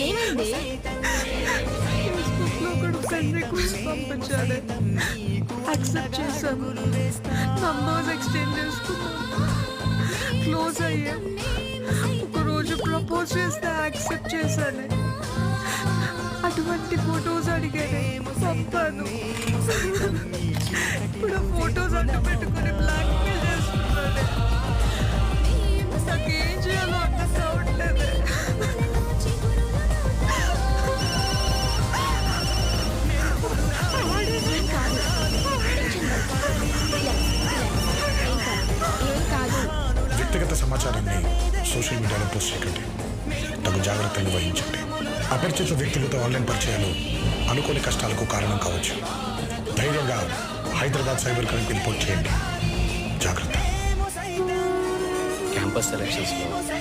ఏమైంది? ఫేస్బుక్ లో ఒకడు ఫ్రెండ్ రిక్వెస్ట్ పంపించాడు, యాక్సెప్ట్ చేశాను. నంబర్స్ ఎక్స్చేంజ్ చేసుకున్నాం, క్లోజ్ అయ్యాం. ఒకరోజు ప్రపోజ్ చేస్తే యాక్సెప్ట్ చేశాను. అటువంటి ఫొటోస్ అడిగానే పంపాను. ఇప్పుడు ఫొటోస్ అడ్డు పెట్టుకుని బ్లాక్ మెయిల్ చేస్తున్నాడు. నాకేం చేయాలో అర్థం కావట్లేదు. ఏం కాదు. ఏం కాదు. వ్యక్తిగత సమాచారాన్ని సోషల్ మీడియాలో పోస్ట్ చేయకండి. తగు జాగ్రత్తలు వహించండి. అపరిచిత వ్యక్తులతో ఆన్లైన్ పరిచయాలు అనుకోని కష్టాలకు కారణం కావచ్చు. ధైర్యంగా హైదరాబాద్ సైబర్ క్రైమ్కి రిపోర్ట్ చేయండి. జాగ్రత్త. క్యాంపస్ సెలక్షన్స్లో